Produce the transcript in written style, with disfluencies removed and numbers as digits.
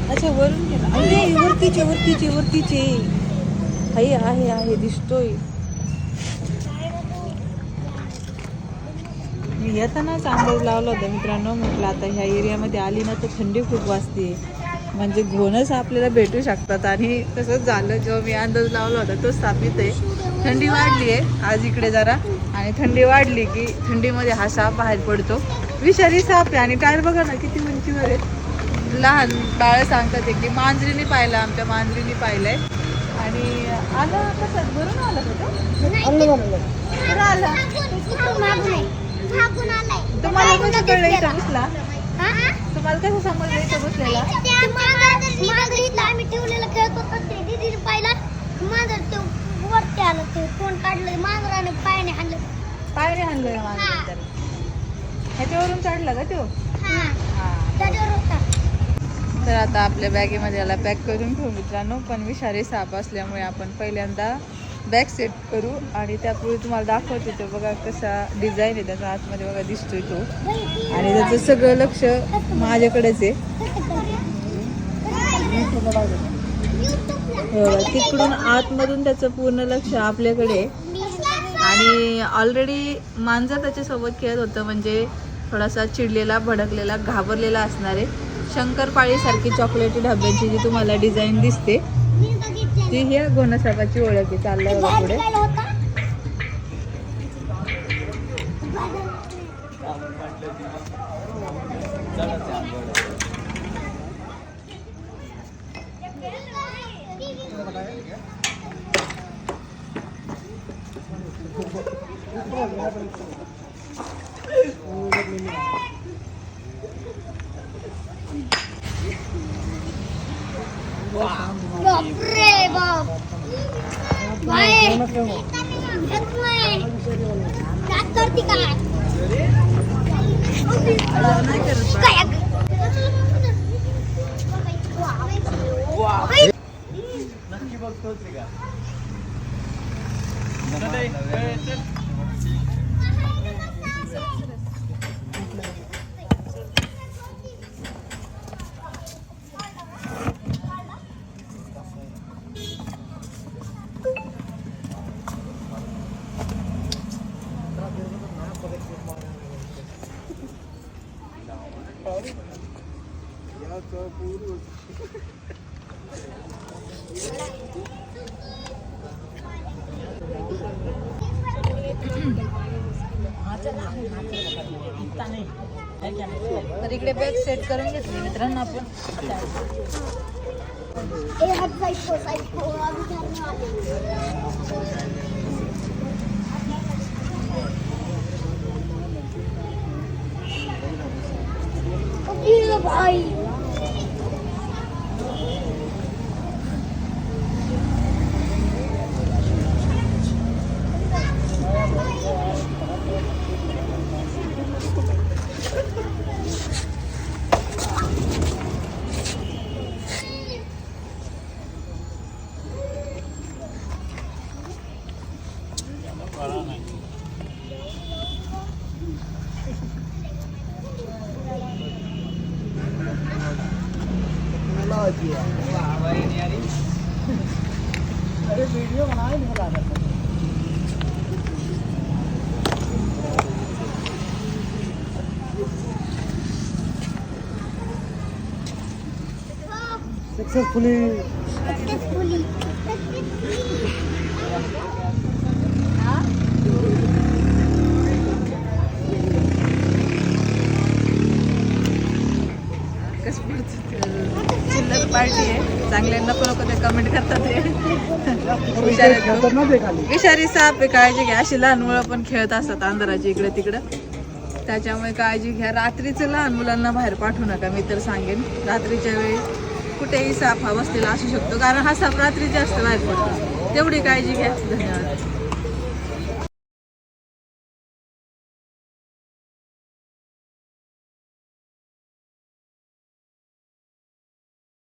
अच्छा वरून गेला. अरे वरतीचे आहे दिसतोय. मी येतानाच अंदाज लावला होता मित्रांनो, म्हटलं आता ह्या एरियामध्ये आली ना तर थंडी खूप वाजते, म्हणजे घोणच आपल्याला भेटू शकतात. आणि तसंच झालं, जेव्हा मी अंदाज लावला होता तो स्थापित आहे. थंडी वाढली आहे आज इकडे जरा, आणि थंडी वाढली की थंडीमध्ये हा साप बाहेर पडतो. विषारी साप आहे. आणि टायर बघा ना किती उंचीवर आहेत. लहान बाळ सांगतात की मांजरीने पाहिलं, आमच्या मांजरीने पाहिलंय. आणि आलं कसं भरून आलं तुम्हाला कसं कळलं इथं बसला? तुम्हाला कसं समजलं इथं बसलेला? आम्ही ठेवलेलं खेळत होतो ते दीदीने पाहिला मांजर ते वरती आलं, ते कोण काढलं मांजराने पायाने हाणलं मांजर. तर ह्याच्यावरून चढला का तो? त्याच्यावर होता. तर आता आपल्या बॅगेमध्ये याला पॅक करून ठेवू मित्रांनो. पण विषारी साप असल्यामुळे आपण पहिल्यांदा बॅग सेट करू, आणि त्यापूर्वी तुम्हाला दाखवते तो बघा कसा डिझाईन आहे त्याचा. आतमध्ये बघा दिसतोय तो, आणि त्याचं सगळं लक्ष माझ्याकडेच आहे. तिकडून आतमधून त्याचं पूर्ण लक्ष आपल्याकडे आहे. आणि ऑलरेडी मांजर त्याच्यासोबत खेळत होतं, म्हणजे थोडासा चिडलेला, भडकलेला, घाबरलेला असणार आहे. शंकरपाळीसारखी चॉकलेटी डब्यांची जी तुम्हाला डिझाईन दिसते ती ह्या घोणसापाची ओळख आहे. चाललंय बघा पुढे. बापरे बाप काय करते काय नक्की बघतोच का? तर इकडे बॅग सेट करून घेतली मित्रांनो आपण. भाई अरे वीडियो बनाए नहीं लगा सक्सेसफुली चिल्लर पार्टी आहे. चांगल्यांना पण लोक ते कमेंट करतात विषारी साप आहे, काळजी घ्या. अशी लहान मुलं पण खेळत असतात अंधाराची इकडे तिकडं, त्याच्यामुळे काळजी घ्या. रात्रीचं लहान मुलांना बाहेर पाठवू नका, मी तर सांगेन. रात्रीच्या वेळी कुठेही साप हा बसलेला असू शकतो, कारण हा साप रात्री जास्त बाहेर पडतो. तेवढी काळजी घ्या. धन्यवाद.